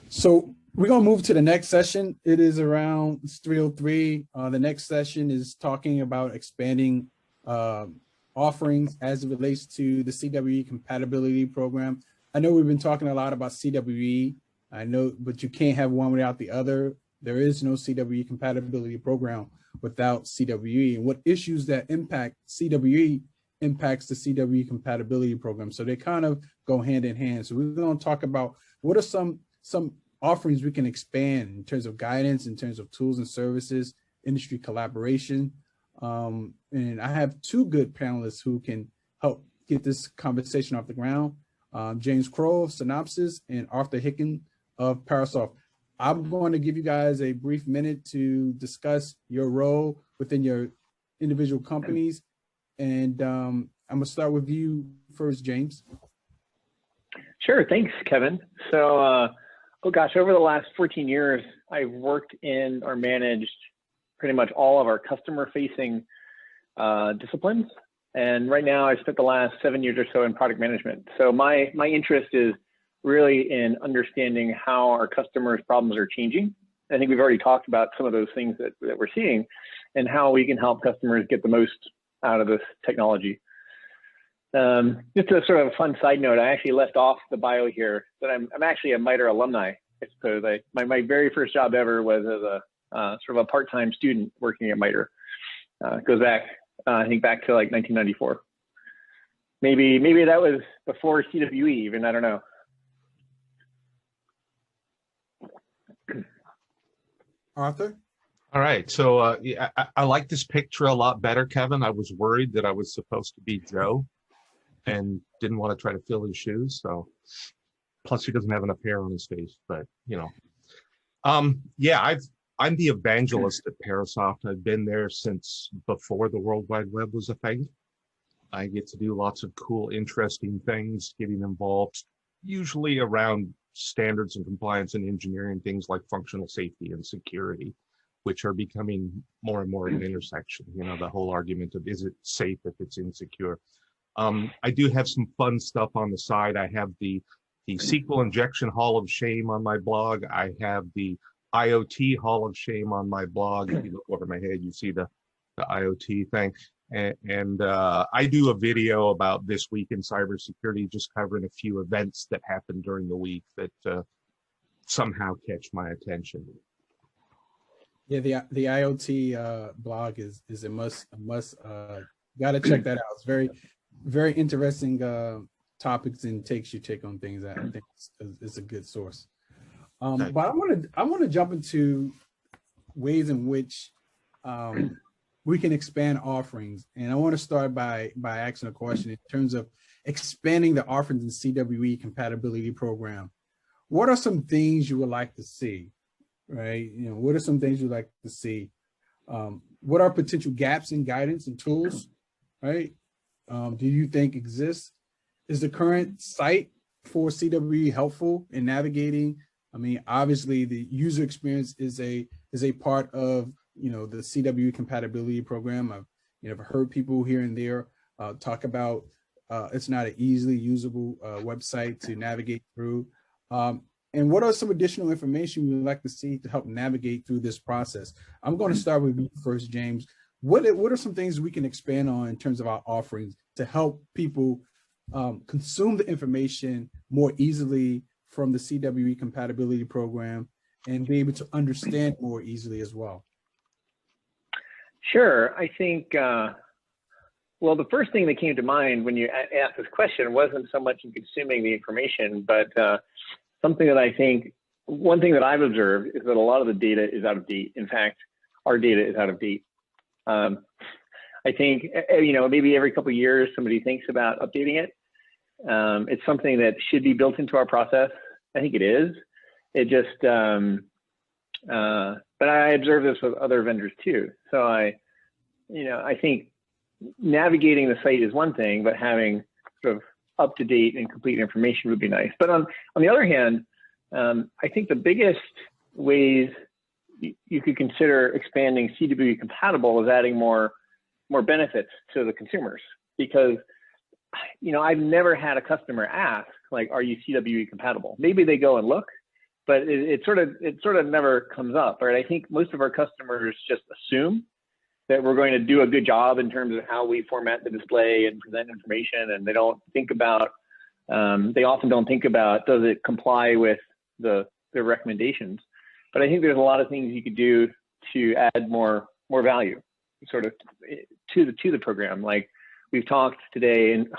So we're gonna move to the next session. It is around 3:03. The next session is talking about expanding offerings as it relates to the CWE Compatibility Program. I know we've been talking a lot about CWE. I know, but you can't have one without the other. There is no CWE Compatibility Program without CWE, and what issues that impact CWE impacts the CWE Compatibility Program. So they kind of go hand in hand. So we're going to talk about what are some offerings we can expand in terms of guidance, in terms of tools and services, industry collaboration. And I have two good panelists who can help get this conversation off the ground. James Croall of Synopsys and Arthur Hicken of Parasoft. I'm going to give you guys a brief minute to discuss your role within your individual companies. And I'm going to start with you first, James. Sure, thanks, Kevin. So, oh gosh, over the last 14 years, I've worked in or managed pretty much all of our customer-facing disciplines. And right now, I've spent the last 7 years or so in product management. So my interest is really in understanding how our customers' problems are changing. I think we've already talked about some of those things that we're seeing and how we can help customers get the most out of this technology. Just a sort of a fun side note, I actually left off the bio here that I'm actually a MITRE alumni, I suppose. My very first job ever was as a sort of a part-time student working at MITRE. It goes back, I think back to like 1994. Maybe that was before CWE even, I don't know. Arthur? All right, so yeah, I like this picture a lot better, Kevin. I was worried that I was supposed to be Joe and didn't want to try to fill his shoes. So, plus he doesn't have enough hair on his face, but you know. Yeah, I'm the evangelist at Parasoft. I've been there since before the World Wide Web was a thing. I get to do lots of cool, interesting things, getting involved, usually around standards and compliance and engineering, things like functional safety and security, which are becoming more and more an intersection. You know, the whole argument of is it safe if it's insecure? I do have some fun stuff on the side. I have the SQL Injection Hall of Shame on my blog. I have the IoT Hall of Shame on my blog. If you look over my head, you see the IoT thing. And I do a video about this week in cybersecurity, just covering a few events that happened during the week that somehow catch my attention. Yeah, the IoT blog is a must. Got to check that out. It's very interesting topics and takes you take on things. I think it's a good source. But I want to jump into ways in which we can expand offerings, and I want to start by asking a question in terms of expanding the offerings in CWE Compatibility Program. What are some things you would like to see? Right? You know, what are some things you'd like to see? What are potential gaps in guidance and tools? Right? Do you think exists? Is the current site for CWE helpful in navigating? I mean, obviously, the user experience is a part of, you know, the CWE Compatibility Program. I've heard people here and there talk about it's not an easily usable website to navigate through. And what are some additional information you would like to see to help navigate through this process? I'm going to start with you first, James. What are some things we can expand on in terms of our offerings to help people consume the information more easily from the CWE Compatibility Program and be able to understand more easily as well? Sure. I think, well, the first thing that came to mind when you asked this question wasn't so much in consuming the information, but something that I think, one thing that I've observed is that a lot of the data is out of date. In fact, our data is out of date. I think, you know, maybe every couple of years somebody thinks about updating it. It's something that should be built into our process. I think it is. It just, but I observe this with other vendors too. So I think navigating the site is one thing, but having sort of up-to-date and complete information would be nice. But on the other hand, I think the biggest ways you could consider expanding CWE compatible is adding more benefits to the consumers, because, you know, I've never had a customer ask, like, are you CWE compatible? Maybe they go and look, but it sort of never comes up, right? I think most of our customers just assume that we're going to do a good job in terms of how we format the display and present information, and they don't think about, they often don't think about, does it comply with the recommendations? But I think there's a lot of things you could do to add more value, sort of, to the program. Like we've talked today in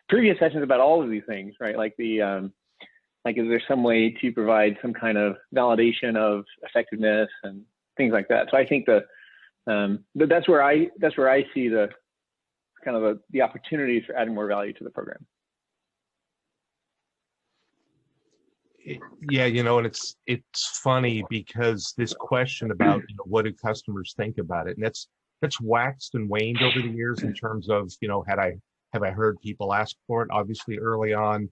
previous sessions about all of these things, right? Like like, is there some way to provide some kind of validation of effectiveness and things like that? So I think that's where I see the kind of the opportunities for adding more value to the program. Yeah, and it's funny because this question about what do customers think about it, and that's waxed and waned over the years in terms of have I heard people ask for it. Obviously, early on,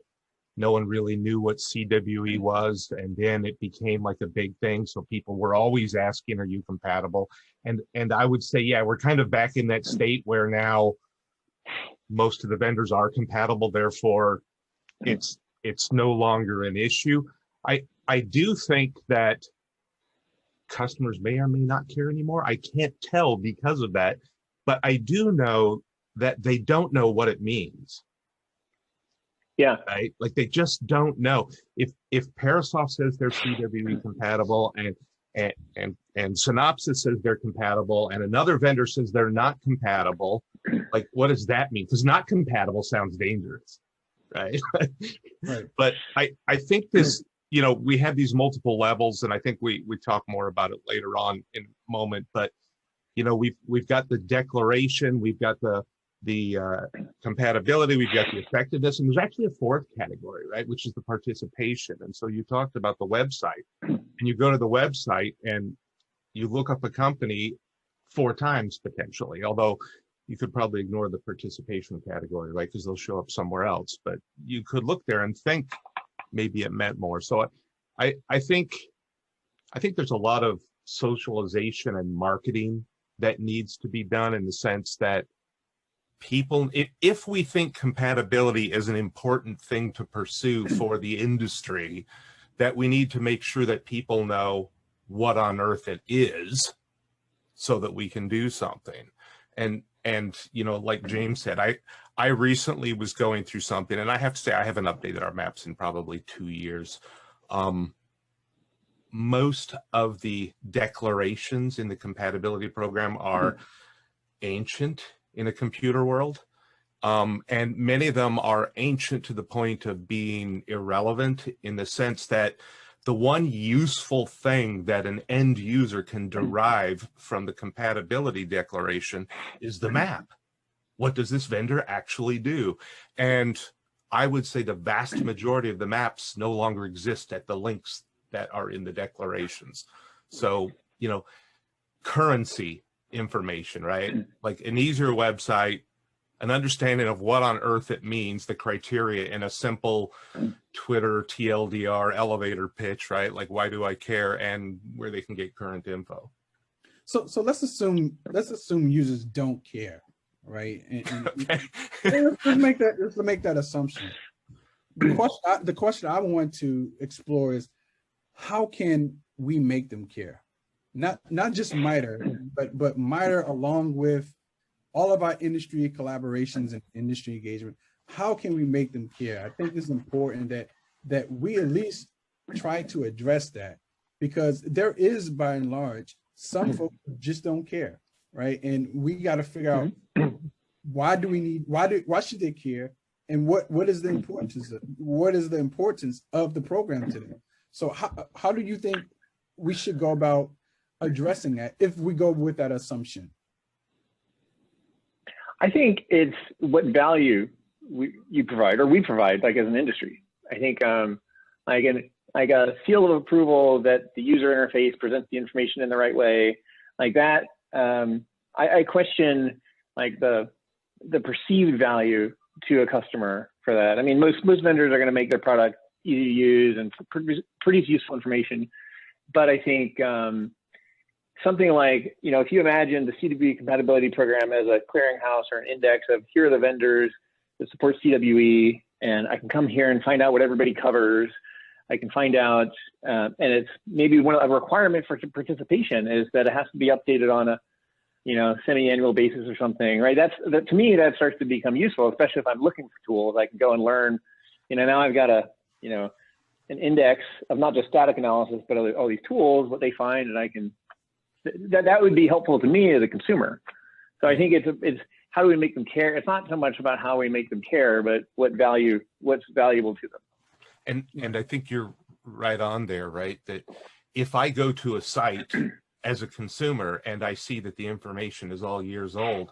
no one really knew what CWE was, and then it became like a big thing. So people were always asking, "Are you compatible?" And I would say, yeah, we're kind of back in that state where now most of the vendors are compatible. Therefore, it's no longer an issue. I do think that customers may or may not care anymore. I can't tell because of that, but I do know that they don't know what it means. Yeah. Right. Like they just don't know. If Parasoft says they're CWE compatible and Synopsys says they're compatible and another vendor says they're not compatible, like what does that mean? Because not compatible sounds dangerous. Right. Right. But I think this, we have these multiple levels, and I think we talk more about it later on in a moment. But we've got the declaration, we've got the compatibility, we've got the effectiveness, and there's actually a fourth category, right, which is the participation. And so you talked about the website, and you go to the website and you look up a company 4 times potentially, although you could probably ignore the participation category, right, because they'll show up somewhere else. But you could look there and think maybe it meant more. So I think there's a lot of socialization and marketing that needs to be done, in the sense that people, if we think compatibility is an important thing to pursue for the industry, that we need to make sure that people know what on earth it is so that we can do something. And like James said, I recently was going through something, and I have to say I haven't updated our maps in probably 2 years. Most of the declarations in the compatibility program are ancient in a computer world. And many of them are ancient to the point of being irrelevant, in the sense that the one useful thing that an end user can derive from the compatibility declaration is the map. What does this vendor actually do? And I would say the vast majority of the maps no longer exist at the links that are in the declarations. So, currency information, right? Like an easier website, an understanding of what on earth it means, the criteria in a simple Twitter TLDR elevator pitch, right? Like, why do I care, and where they can get current info. So let's assume users don't care, right? And Okay. let's make that assumption. The question I want to explore is, how can we make them care? Not just MITRE, but MITRE along with all of our industry collaborations and industry engagement. How can we make them care? I think it's important that we at least try to address that, because there is, by and large, some folks who just don't care, right? And we got to figure out why should they care, and what is the importance of the program to them? So how do you think we should go about addressing that if we go with that assumption? I think it's what value you provide, or we provide, like as an industry. I think like a seal of approval that the user interface presents the information in the right way, like that. I question like the perceived value to a customer for that. I mean, most vendors are going to make their product easy to use and produce useful information, but I think something like, if you imagine the CWE compatibility program as a clearinghouse or an index of, here are the vendors that support CWE, and I can come here and find out what everybody covers. I can find out, and it's maybe a requirement for participation is that it has to be updated on a, semi-annual basis or something, right? That to me, that starts to become useful, especially if I'm looking for tools. I can go and learn, now I've got an index of not just static analysis, but all these tools, what they find, and I can, that would be helpful to me as a consumer. So I think it's how do we make them care? It's not so much about how we make them care, but what's valuable to them. And I think you're right on there, right? That if I go to a site as a consumer and I see that the information is all years old,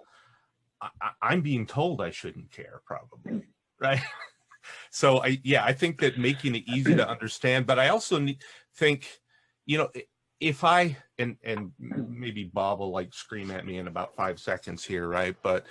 I'm being told I shouldn't care, probably, right? So I think that making it easy to understand, but I also think, if I, and maybe Bob will like scream at me in about 5 seconds here, right? But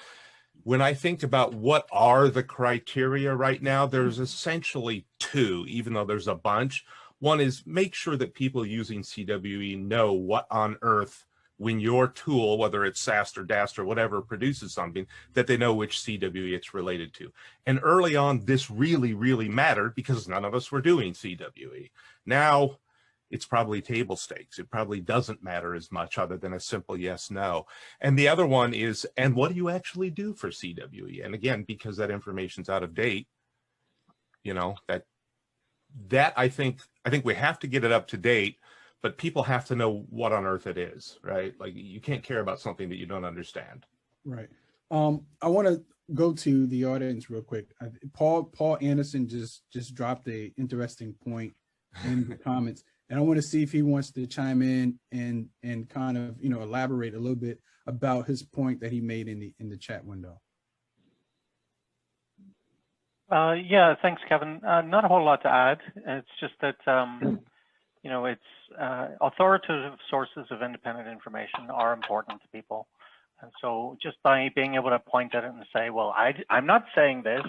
when I think about what are the criteria right now, there's essentially two, even though there's a bunch. One is make sure that people using CWE know what on earth, when your tool, whether it's SAST or DAST or whatever, produces something, that they know which CWE it's related to. And early on, this really, really mattered because none of us were doing CWE. Now, it's probably table stakes. It probably doesn't matter as much other than a simple yes, no. And the other one is, and what do you actually do for CWE? And again, because that information's out of date, that I think we have to get it up to date, but people have to know what on earth it is, right? Like you can't care about something that you don't understand. Right. I want to go to the audience real quick. Paul Anderson just dropped a interesting point in the comments, and I want to see if he wants to chime in and kind of elaborate a little bit about his point that he made in the chat window. Yeah, thanks, Kevin. Not a whole lot to add. It's just that it's authoritative sources of independent information are important to people. And so just by being able to point at it and say, well, I'm not saying this,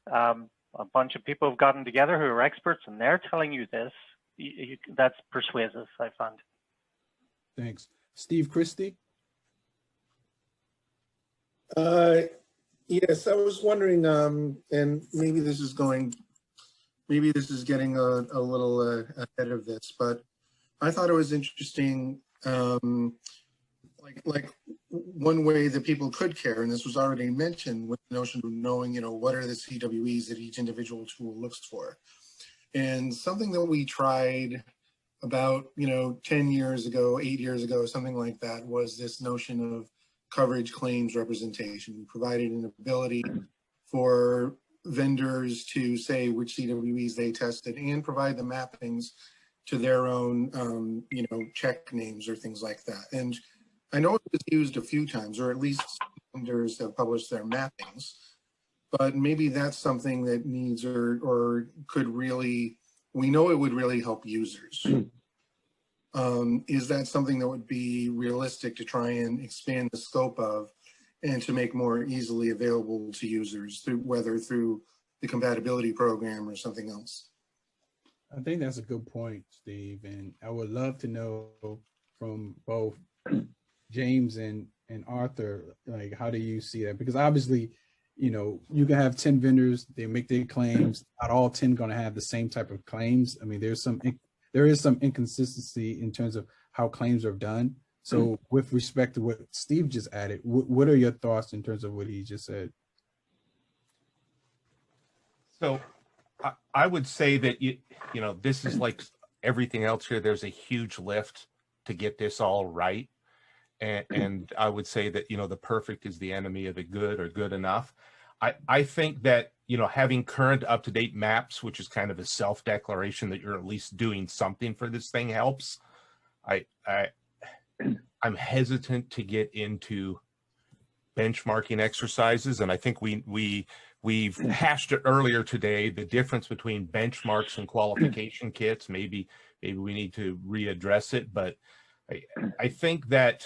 a bunch of people have gotten together who are experts and they're telling you this, that's persuasive, I find. Thanks. Steve Christie? Yes, I was wondering, and maybe this is getting a little ahead of this, but I thought it was interesting, like one way that people could care, and this was already mentioned, with the notion of knowing, what are the CWEs that each individual tool looks for. And something that we tried about, 10 years ago, 8 years ago, something like that, was this notion of coverage claims representation. We provided an ability for vendors to say which CWEs they tested and provide the mappings to their own, check names or things like that. And I know it was used a few times, or at least vendors have published their mappings, but maybe that's something that needs or could really, we know it would really help users. Is that something that would be realistic to try and expand the scope of and to make more easily available to users, whether through the compatibility program or something else? I think that's a good point, Steve. And I would love to know from both James and Arthur, like, how do you see that? Because obviously, you can have 10 vendors, they make their claims, not all 10 going to have the same type of claims. I mean, there is some inconsistency in terms of how claims are done. So with respect to what Steve just added, what are your thoughts in terms of what he just said? So I would say that, this is like everything else here. There's a huge lift to get this all right. And I would say that, the perfect is the enemy of the good, or good enough. I think that, having current up-to-date maps, which is kind of a self-declaration that you're at least doing something for this thing, helps. I'm hesitant to get into benchmarking exercises, and I think we've hashed it earlier today, the difference between benchmarks and qualification kits. Maybe we need to readdress it, but I think that,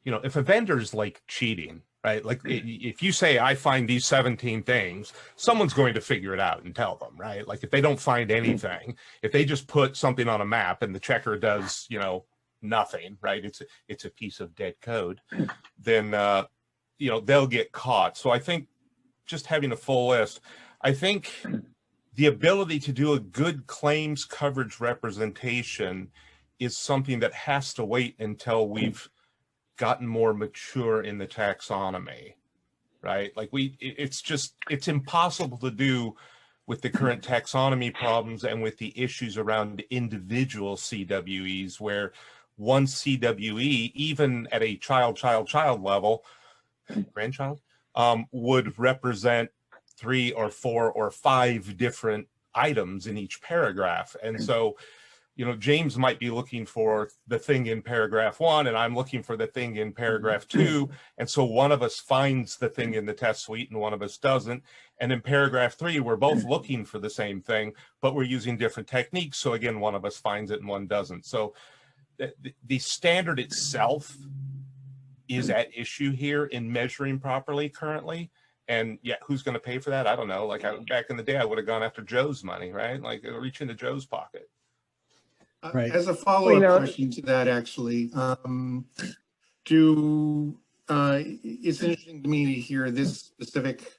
if a vendor's like cheating, right? Like if you say, I find these 17 things, someone's going to figure it out and tell them, right? Like if they don't find anything, if they just put something on a map and the checker does, nothing, right? It's a piece of dead code, then, they'll get caught. So I think just having a full list, I think the ability to do a good claims coverage representation is something that has to wait until we've gotten more mature in the taxonomy, right? Like it's impossible to do with the current taxonomy problems and with the issues around individual CWEs, where one CWE, even at a child level, grandchild, would represent 3 or 4 or 5 different items in each paragraph. And so, you know, James might be looking for the thing in paragraph 1, and I'm looking for the thing in paragraph 2. And so one of us finds the thing in the test suite and one of us doesn't. And in paragraph 3, we're both looking for the same thing, but we're using different techniques. So again, one of us finds it and one doesn't. So the standard itself is at issue here in measuring properly currently. And yeah, who's going to pay for that? I don't know. Like back in the day, I would have gone after Joe's money, right? Like reach into Joe's pocket. Right. As a follow-up question to that, actually, it's interesting to me to hear this specific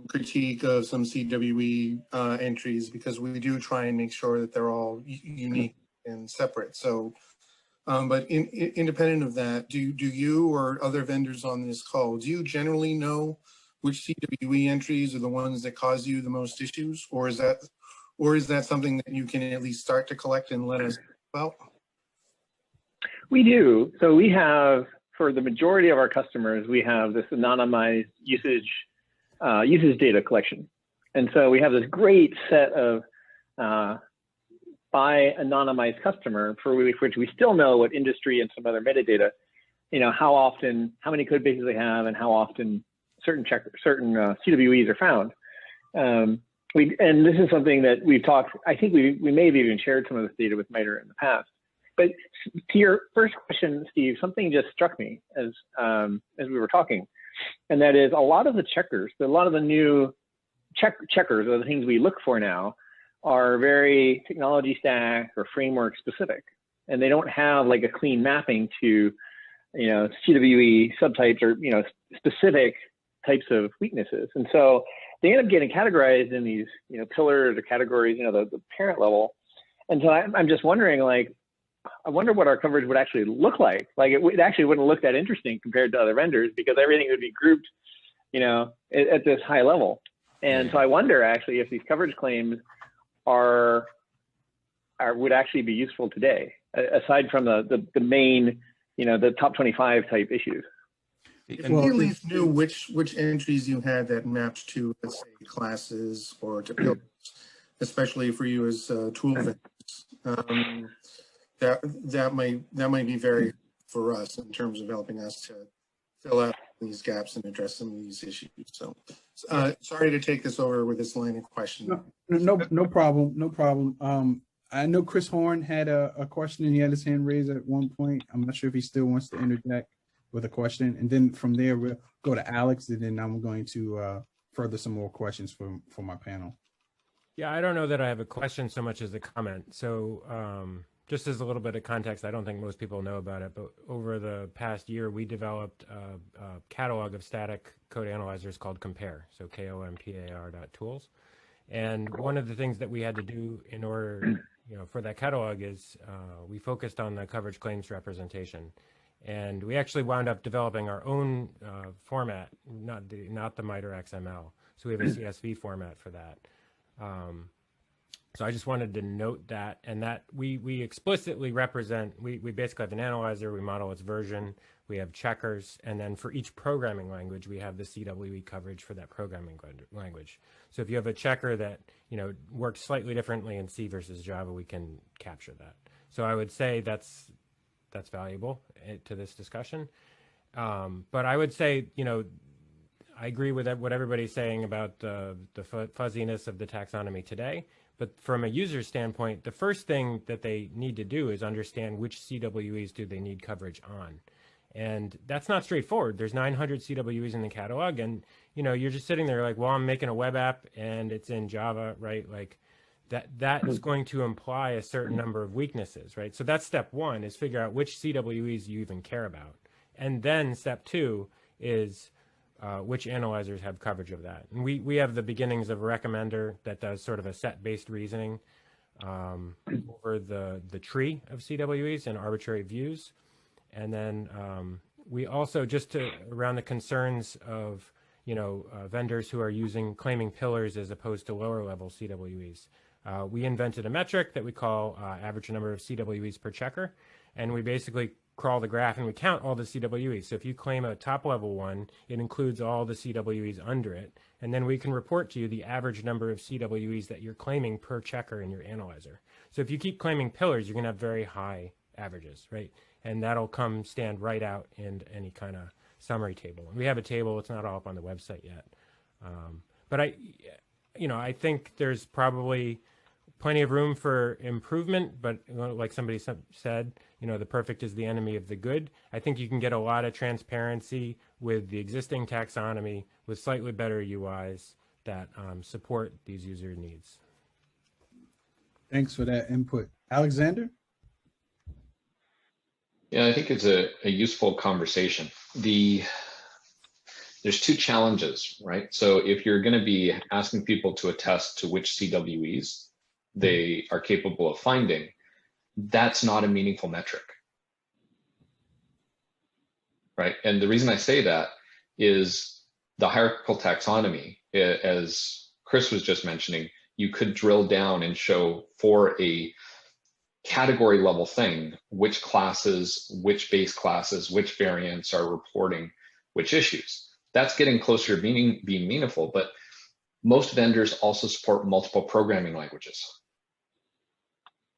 critique of some CWE entries, because we do try and make sure that they're all unique and separate. So, but independent of that, do you or other vendors on this call, do you generally know which CWE entries are the ones that cause you the most issues, or is that something that you can at least start to collect and let us know about? We do. So we have, for the majority of our customers, we have this anonymized usage data collection. And so we have this great set of by anonymized customer for which we still know what industry and some other metadata, you know, how often, how many code bases they have, and how often certain CWEs are found. And this is something that we've talked, I think we may have even shared some of this data with MITRE in the past. But to your first question, Steve, something just struck me as we were talking, and that is a lot of the checkers, a lot of the new checkers or the things we look for now are very technology stack or framework specific, and they don't have like a clean mapping to, you know, CWE subtypes or, you know, specific types of weaknesses. And so they end up getting categorized in these, you know, pillars or categories, you know, the parent level. And so I'm just wondering, like, I wonder what our coverage would actually look like. Like it actually wouldn't look that interesting compared to other vendors, because everything would be grouped, you know, at this high level. And so I wonder actually if these coverage claims would actually be useful today, aside from the main, you know, the top 25 type issues. If we at least knew which entries you had that mapped to, let's say, classes or to pillars, especially for you as tool vendors, that might be very for us in terms of helping us to fill out these gaps and address some of these issues. So sorry to take this over with this line of questioning. No problem. I know Chris Horn had a question and he had his hand raised at one point. I'm not sure if he still wants to interject with a question. And then from there, we'll go to Alex, and then I'm going to further some more questions for my panel. Yeah, I don't know that I have a question so much as a comment. So just as a little bit of context, I don't think most people know about it, but over the past year, we developed a catalog of static code analyzers called Compare, so KOMPAR.tools. And one of the things that we had to do in order, you know, for that catalog is we focused on the coverage claims representation. And we actually wound up developing our own format, not the MITRE XML. So we have a CSV format for that. So I just wanted to note that, and that we explicitly represent, we basically have an analyzer, we model its version, we have checkers, and then for each programming language, we have the CWE coverage for that programming language. So if you have a checker that, you know, works slightly differently in C versus Java, we can capture that. So I would say that's valuable to this discussion. But I would say, you know, I agree with what everybody's saying about the fuzziness of the taxonomy today. But from a user standpoint, the first thing that they need to do is understand which CWEs do they need coverage on. And that's not straightforward. There's 900 CWEs in the catalog, and you know, you're just sitting there like, well, I'm making a web app and it's in Java, right? Like that is going to imply a certain number of weaknesses, right? So that's step one, is figure out which CWEs you even care about. And then step two is which analyzers have coverage of that. And we have the beginnings of a recommender that does sort of a set-based reasoning over the tree of CWEs and arbitrary views. And then we also, around the concerns of, vendors who are claiming pillars as opposed to lower level CWEs, we invented a metric that we call average number of CWEs per checker. And we basically crawl the graph and we count all the CWEs. So if you claim a top level one, it includes all the CWEs under it. And then we can report to you the average number of CWEs that you're claiming per checker in your analyzer. So if you keep claiming pillars, you're going to have very high averages, right? And that'll stand right out in any kind of summary table. And we have a table, it's not all up on the website yet. But I think there's probably plenty of room for improvement, but like somebody said, the perfect is the enemy of the good. I think you can get a lot of transparency with the existing taxonomy with slightly better UIs that support these user needs. Thanks for that input. Alexander? Yeah, I think it's a useful conversation. There's two challenges, right? So if you're going to be asking people to attest to which CWEs they are capable of finding, that's not a meaningful metric, right? And the reason I say that is the hierarchical taxonomy, as Chris was just mentioning, you could drill down and show for a category level thing, which classes, which base classes, which variants are reporting which issues. That's getting closer to being meaningful, but most vendors also support multiple programming languages,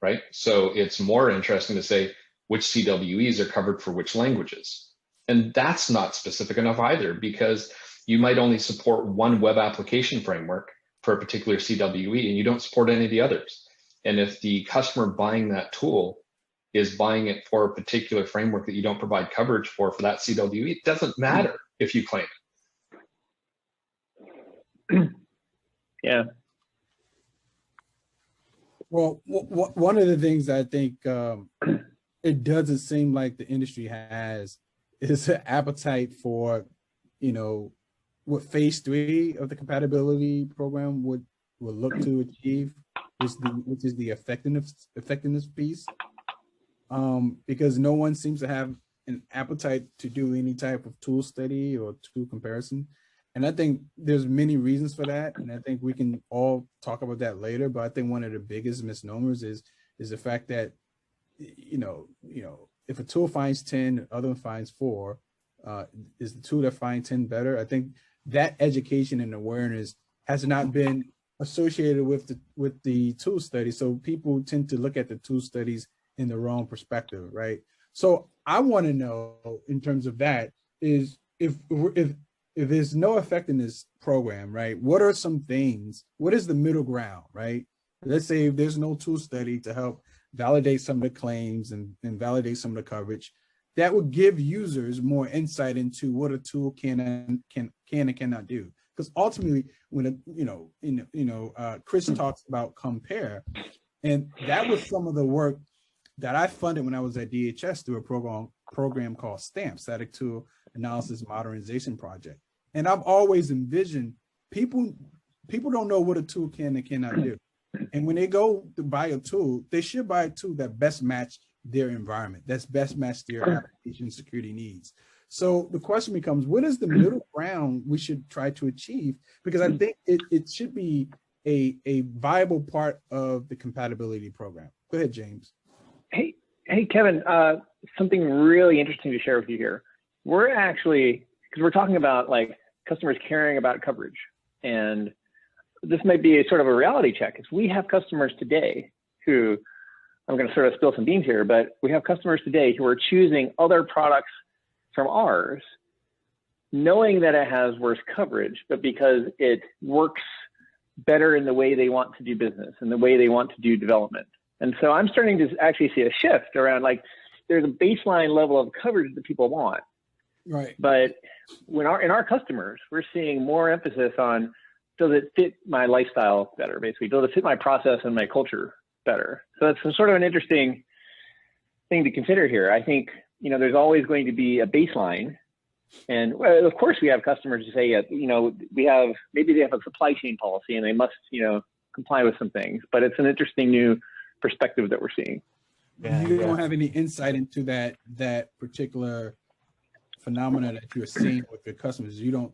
right? So it's more interesting to say which CWEs are covered for which languages. And that's not specific enough either, because you might only support one web application framework for a particular CWE and you don't support any of the others. And if the customer buying that tool is buying it for a particular framework that you don't provide coverage for that CWE, it doesn't matter if you claim it. Yeah. Well, one of the things I think it doesn't seem like the industry has is an appetite for, what phase 3 of the compatibility program would look to achieve, which is the effectiveness piece, because no one seems to have an appetite to do any type of tool study or tool comparison. And I think there's many reasons for that. And I think we can all talk about that later. But I think one of the biggest misnomers is the fact that, if a tool finds 10, the other one finds 4, is the tool that finds 10 better? I think that education and awareness has not been associated with the tool study. So people tend to look at the tool studies in the wrong perspective, right? So I want to know, in terms of that, is if there's no effectiveness program, right? What are some things? What is the middle ground, right? Let's say if there's no tool study to help validate some of the claims and validate some of the coverage, that would give users more insight into what a tool can and cannot do. Because ultimately, when Chris talks about compare, and that was some of the work that I funded when I was at DHS through a program called STAMP, Static Tool Analysis Modernization Project. And I've always envisioned people don't know what a tool can and cannot do. And when they go to buy a tool, they should buy a tool that best match their environment, that's best match their application security needs. So the question becomes, what is the middle ground we should try to achieve? Because I think it should be a viable part of the compatibility program. Go ahead, James. Hey, Kevin, something really interesting to share with you here. We're actually, because we're talking about like customers caring about coverage, and this might be a sort of a reality check. Is we have customers today who, I'm going to sort of spill some beans here, but we have customers today who are choosing other products from ours, knowing that it has worse coverage, but because it works better in the way they want to do business and the way they want to do development. And so I'm starting to actually see a shift around, like, there's a baseline level of coverage that people want. Right. But in our customers, we're seeing more emphasis on, does it fit my lifestyle better, basically? Does it fit my process and my culture better? So that's sort of an interesting thing to consider here. I think, there's always going to be a baseline, And well, of course, we have customers who say, you know, maybe they have a supply chain policy and they must, you know, comply with some things. But it's an interesting new perspective that we're seeing. You don't have any insight into that particular phenomena that you're seeing with your customers. You don't.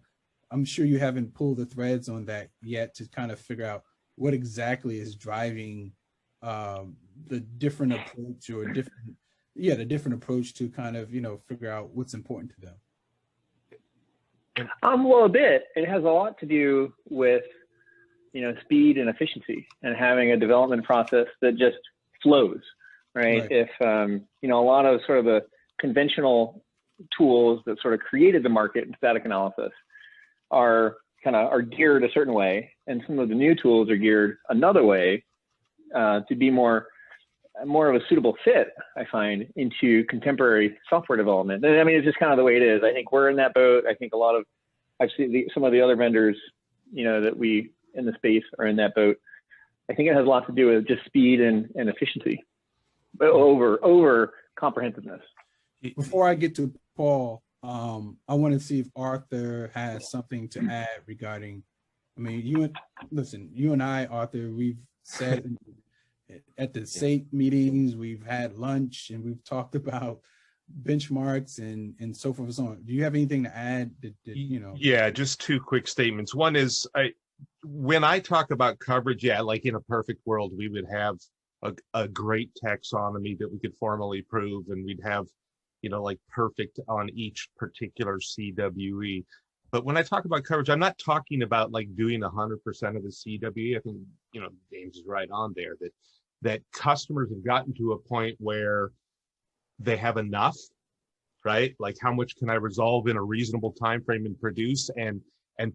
I'm sure you haven't pulled the threads on that yet to kind of figure out what exactly is driving the different approach or the different approach to kind of, you know, figure out what's important to them. Well, a bit. It has a lot to do with, you know, speed and efficiency and having a development process that just flows, right? If, you know, a lot of sort of the conventional tools that sort of created the market in static analysis are geared a certain way, and some of the new tools are geared another way to be more of a suitable fit, I find, into contemporary software development. And I mean, it's just kind of the way it is. I think we're in that boat. I think I've seen some of the other vendors, you know, that we in the space are in that boat. I think it has a lot to do with just speed and efficiency, but over comprehensiveness. Before I get to Paul, I want to see if Arthur has something to add regarding, I mean, you and I, Arthur, we've said at the SATE meetings, we've had lunch and we've talked about benchmarks and so forth and so on. Do you have anything to add that you know? Yeah, just two quick statements. One is, when I talk about coverage, yeah, like in a perfect world, we would have a great taxonomy that we could formally prove, and we'd have, you know, like perfect on each particular CWE. But when I talk about coverage, I'm not talking about like doing 100% of the CWE. I think, you know, James is right on there that customers have gotten to a point where they have enough, right? Like, how much can I resolve in a reasonable time frame and produce? And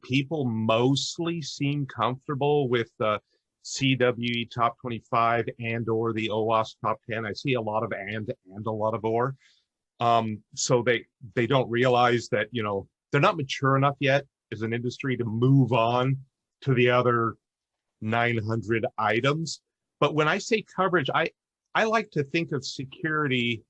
people mostly seem comfortable with the CWE top 25 and or the OWASP top 10. I see a lot of and a lot of or. So they don't realize that, you know, they're not mature enough yet as an industry to move on to the other 900 items. But when I say coverage, I like to think of security,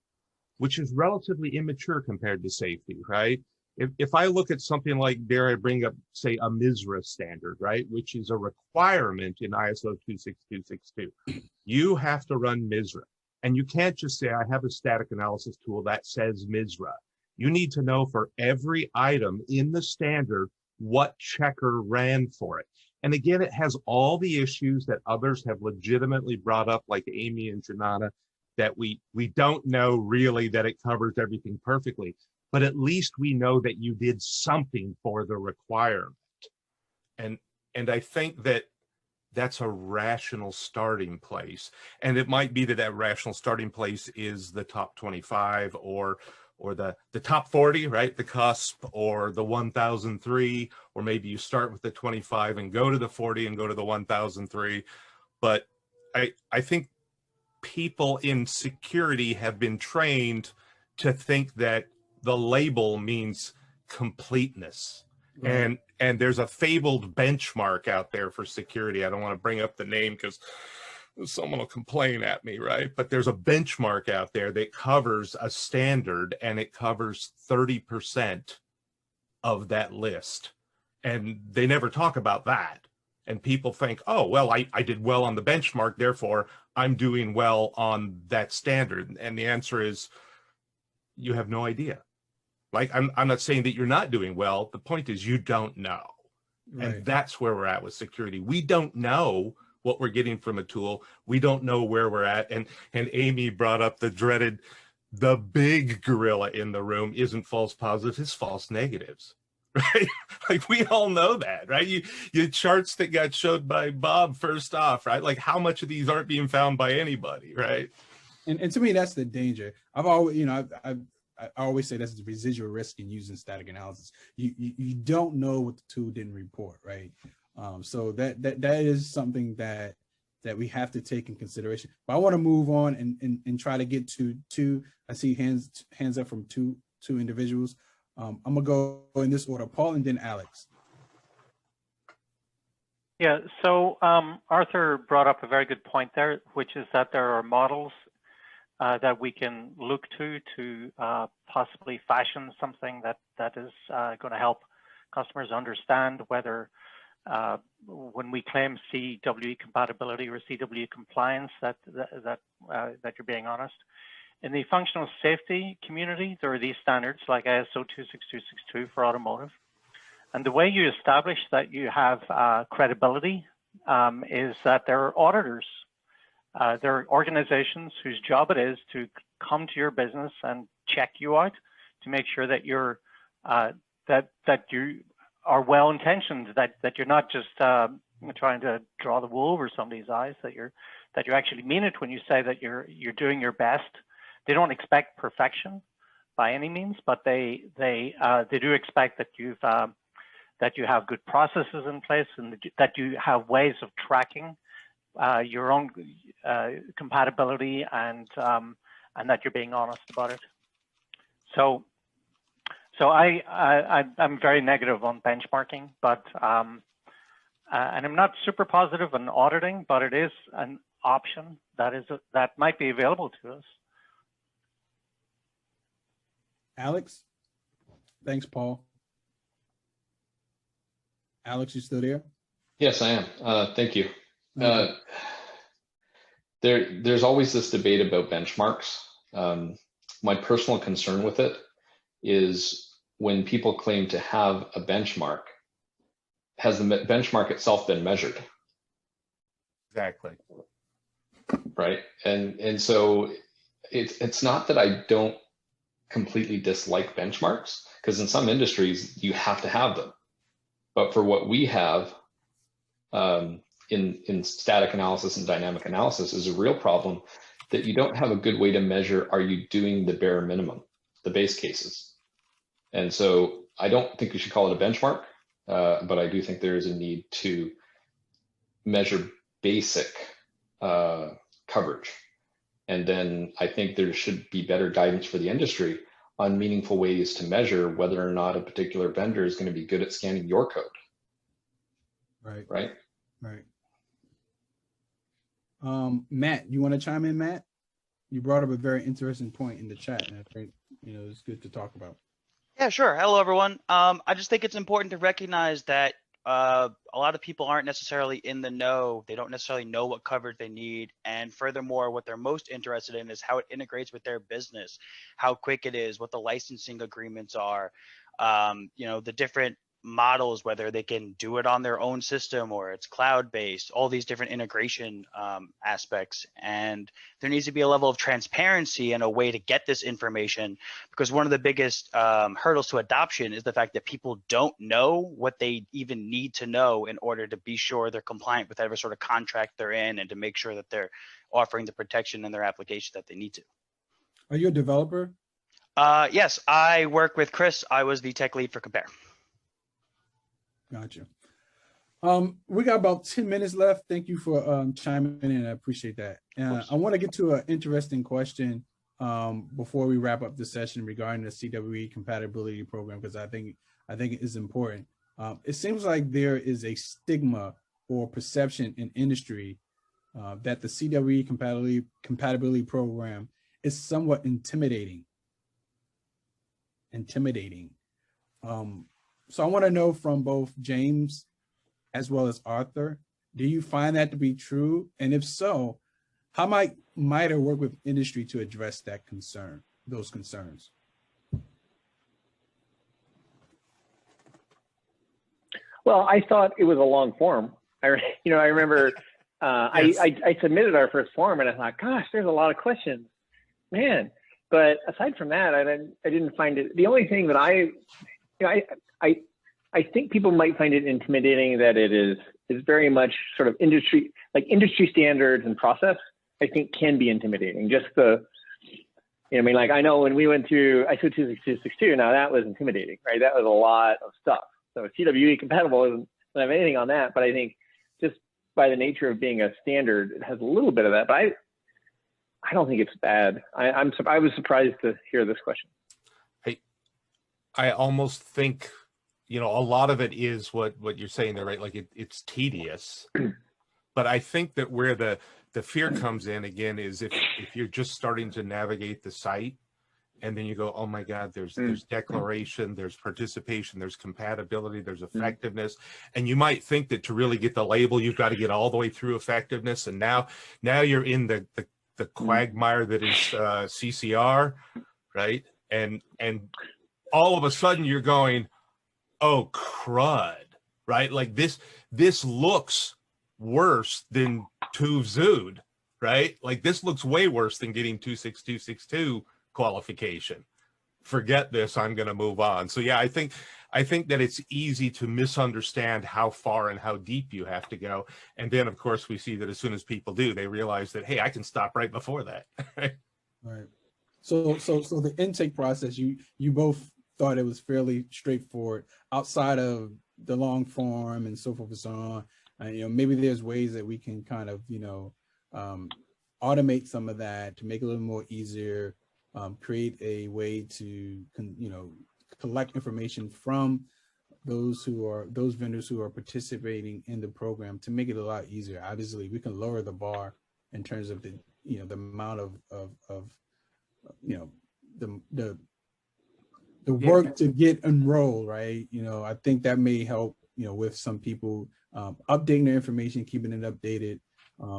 which is relatively immature compared to safety, right? If I look at something like, dare I bring up, say, a MISRA standard, right, which is a requirement in ISO 26262, you have to run MISRA. And you can't just say, I have a static analysis tool that says MISRA. You need to know for every item in the standard what checker ran for it. And again, it has all the issues that others have legitimately brought up, like Amy and Janana, that we don't know really that it covers everything perfectly, but at least we know that you did something for the requirement. And I think that that's a rational starting place. And it might be that rational starting place is the top 25 or the top 40, right? The cusp, or the 1003, or maybe you start with the 25 and go to the 40 and go to the 1003. But I think people in security have been trained to think that the label means completeness. Right. And there's a fabled benchmark out there for security. I don't want to bring up the name because someone will complain at me, right? But there's a benchmark out there that covers a standard, and it covers 30% of that list. And they never talk about that. And people think, oh, well, I did well on the benchmark, therefore I'm doing well on that standard. And the answer is, you have no idea. Like, I'm not saying that you're not doing well. The point is, you don't know. Right. And that's where we're at with security. We don't know what we're getting from a tool. We don't know where we're at. And Amy brought up the big gorilla in the room isn't false positives, it's false negatives, right? Like, we all know that, right? You charts that got showed by Bob first off, right? Like, how much of these aren't being found by anybody, right? And to me, that's the danger. I've always, you know, I always say that's the residual risk in using static analysis. You don't know what the tool didn't report, right? So that is something that we have to take in consideration. But I want to move on and try to get to two. I see hands up from two individuals. I'm gonna go in this order: Paul and then Alex. Yeah. So Arthur brought up a very good point there, which is that there are models that we can look to possibly fashion something that is going to help customers understand whether when we claim CWE compatibility or CWE compliance that you're being honest. In the functional safety community, there are these standards like ISO 26262 for automotive. And the way you establish that you have credibility is that there are auditors. There are organizations whose job it is to come to your business and check you out to make sure that you're that you are well intentioned, that you're not just trying to draw the wool over somebody's eyes, that you actually mean it when you say that you're doing your best. They don't expect perfection by any means, but they do expect that you have good processes in place and that you have ways of tracking your own compatibility and that you're being honest about it. So I'm very negative on benchmarking, but and I'm not super positive on auditing, but it is an option that might be available to us. Alex? Thanks, Paul. Alex, you still there? Yes, I am. Thank you. There's always this debate about benchmarks. My personal concern with it is when people claim to have a benchmark, has the benchmark itself been measured? Exactly. Right. And so it's not that I don't completely dislike benchmarks, because in some industries you have to have them. But for what we have in static analysis and dynamic analysis is a real problem that you don't have a good way to measure, are you doing the bare minimum, the base cases? And so I don't think we should call it a benchmark, but I do think there is a need to measure basic coverage. And then I think there should be better guidance for the industry on meaningful ways to measure whether or not a particular vendor is going to be good at scanning your code. Right. Matt, you want to chime in, Matt? You brought up a very interesting point in the chat, and I think it's good to talk about. Yeah, sure. Hello, everyone. I just think it's important to recognize that a lot of people aren't necessarily in the know. They don't necessarily know what coverage they need. And furthermore, what they're most interested in is how it integrates with their business, how quick it is, what the licensing agreements are, the different models, whether they can do it on their own system or it's cloud-based, all these different integration aspects. And there needs to be a level of transparency and a way to get this information, because one of the biggest hurdles to adoption is the fact that people don't know what they even need to know in order to be sure they're compliant with whatever sort of contract they're in and to make sure that they're offering the protection in their application that they need to. Are you a developer? Yes, I work with Chris. I was the tech lead for Compare. Gotcha. We got about 10 minutes left. Thank you for chiming in. I appreciate that. I want to get to an interesting question before we wrap up the session regarding the CWE compatibility program, because I think it is important. It seems like there is a stigma or perception in industry that the CWE compatibility program is somewhat intimidating. So I want to know from both James as well as Arthur, do you find that to be true? And if so, how might it work with industry to address those concerns? Well, I thought it was a long form. I remember Yes. I submitted our first form and I thought, gosh, there's a lot of questions, man. But aside from that, I didn't find it. The only thing that I think people might find it intimidating that it is very much sort of industry standards and process, I think can be intimidating. Just I know when we went through ISO 26262, now that was intimidating, right? That was a lot of stuff. So CWE compatible doesn't have anything on that, but I think just by the nature of being a standard, it has a little bit of that, but I don't think it's bad. I was surprised to hear this question. I almost think, a lot of it is what you're saying there, right? Like it's tedious, but I think that where the the fear comes in again is if you're just starting to navigate the site, and then you go, oh my God, there's declaration, there's participation, there's compatibility, there's effectiveness. And you might think that to really get the label, you've got to get all the way through effectiveness. And now you're in the quagmire that is CCR, right? And all of a sudden you're going, oh crud, right? Like this looks worse than TÜV-SÜD, right? Like this looks way worse than getting 26262 qualification. Forget this, I'm going to move on. So yeah, I think that it's easy to misunderstand how far and how deep you have to go. And then of course we see that as soon as people do, they realize that, hey, I can stop right before that. Right. So the intake process, you both thought it was fairly straightforward outside of the long form and so forth and so on. You know, maybe there's ways that we can kind of, you know, automate some of that to make it a little more easier. Create a way to, you know, collect information from those vendors who are participating in the program to make it a lot easier. Obviously, we can lower the bar in terms of the, you know, the amount of you know, the work to get enrolled, right? You know, I think that may help, you know, with some people updating their information, keeping it updated,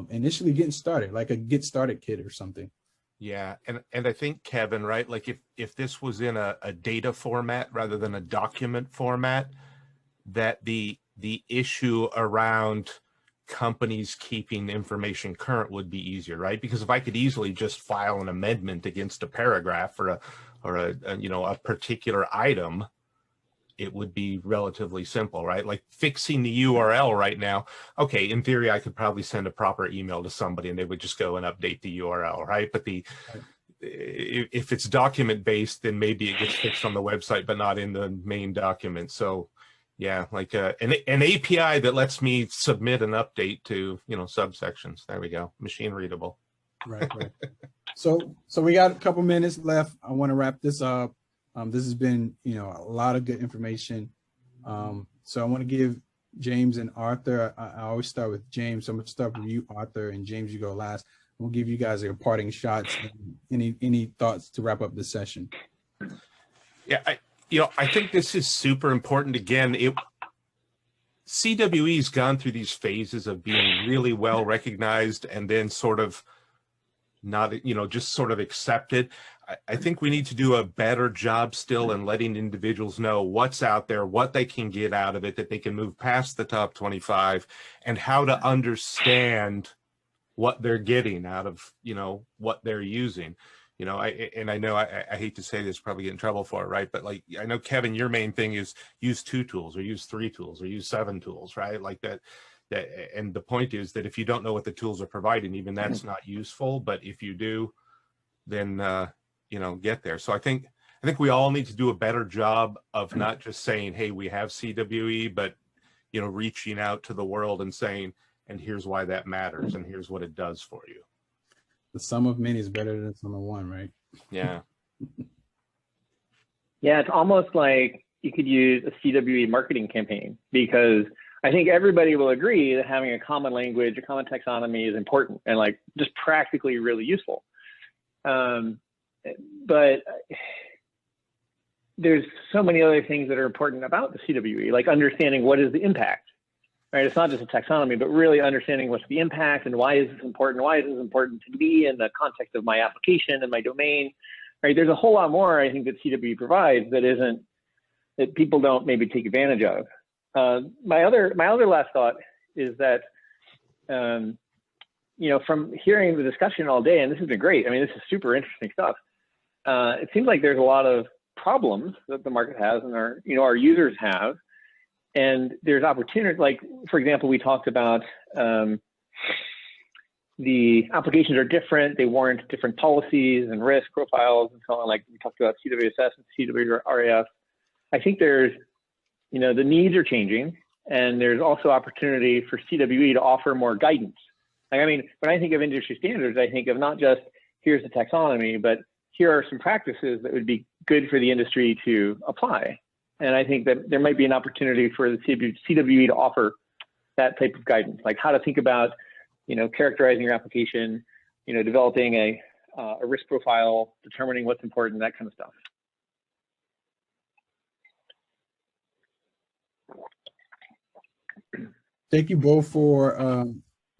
initially getting started, like a get started kit or something. Yeah, and I think, Kevin, right, like if this was in a data format rather than a document format, that the issue around companies keeping information current would be easier, right? Because if I could easily just file an amendment against a paragraph or a you know, a particular item, it would be relatively simple, right? Like fixing the URL right now. Okay, in theory, I could probably send a proper email to somebody and they would just go and update the URL, right? But if it's document based, then maybe it gets fixed on the website, but not in the main document. So yeah, like an API that lets me submit an update to, you know, subsections. There we go, machine readable. Right. So we got a couple minutes left. I want to wrap this up. This has been, you know, a lot of good information. So I want to give James and Arthur, I always start with James. So I'm going to start with you, Arthur, and James, you go last. We'll give you guys your parting shots. Any thoughts to wrap up the session? Yeah, I think this is super important. Again, CWE's gone through these phases of being really well recognized and then sort of not, you know, just sort of accepted. I think we need to do a better job still in letting individuals know what's out there, what they can get out of it, that they can move past the top 25, and how to understand what they're getting out of, you know, what they're using. You know, I hate to say this, probably get in trouble for it, right? But like, I know, Kevin, your main thing is use 2 tools or use 3 tools or use 7 tools, right? Like that, and the point is that if you don't know what the tools are providing, even that's not useful. But if you do, then, you know, get there. So I think we all need to do a better job of not just saying, hey, we have CWE, but, you know, reaching out to the world and saying, and here's why that matters, and here's what it does for you. The sum of many is better than the sum of one, right? Yeah. Yeah, it's almost like you could use a CWE marketing campaign, because I think everybody will agree that having a common language, a common taxonomy is important and like just practically really useful. But there's so many other things that are important about the CWE, like understanding what is the impact, right? It's not just a taxonomy, but really understanding what's the impact and why is this important? Why is this important to me in the context of my application and my domain, right? There's a whole lot more I think that CWE provides that people don't maybe take advantage of. My other last thought is that, you know, from hearing the discussion all day, and this has been great. I mean, this is super interesting stuff. It seems like there's a lot of problems that the market has and our users have, and there's opportunity. Like, for example, we talked about the applications are different. They warrant different policies and risk profiles and so on. Like we talked about CWSS and CWRF. I think there's, you know, the needs are changing, and there's also opportunity for CWE to offer more guidance. Like, I mean, when I think of industry standards, I think of not just here's the taxonomy, but here are some practices that would be good for the industry to apply. And I think that there might be an opportunity for the CWE to offer that type of guidance, like how to think about characterizing your application, developing a risk profile, determining what's important, that kind of stuff. Thank you both for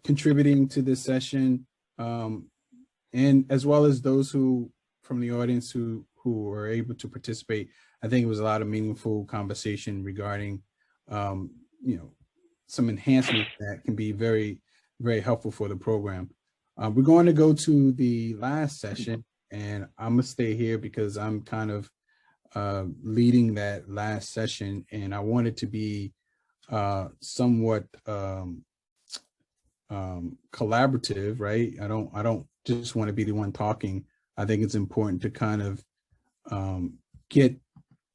contributing to this session, and as well as those who from the audience who were able to participate. I think it was a lot of meaningful conversation regarding, some enhancements that can be very, very helpful for the program. We're going to go to the last session, and I'm gonna stay here because I'm kind of leading that last session, and I want it to be somewhat collaborative, right? I don't just want to be the one talking. I think it's important to kind of get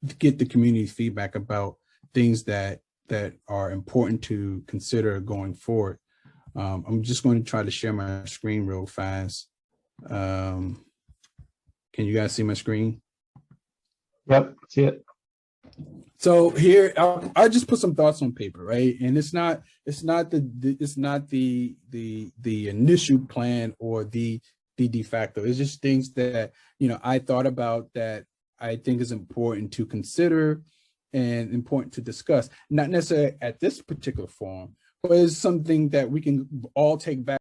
the community feedback about things that are important to consider going forward. I'm just going to try to share my screen real fast. Can you guys see my screen? Yep, see it. So here, I'll just put some thoughts on paper, right? And it's not the initial plan or the de facto. It's just things that I thought about that I think is important to consider and important to discuss. Not necessarily at this particular forum, but it's something that we can all take back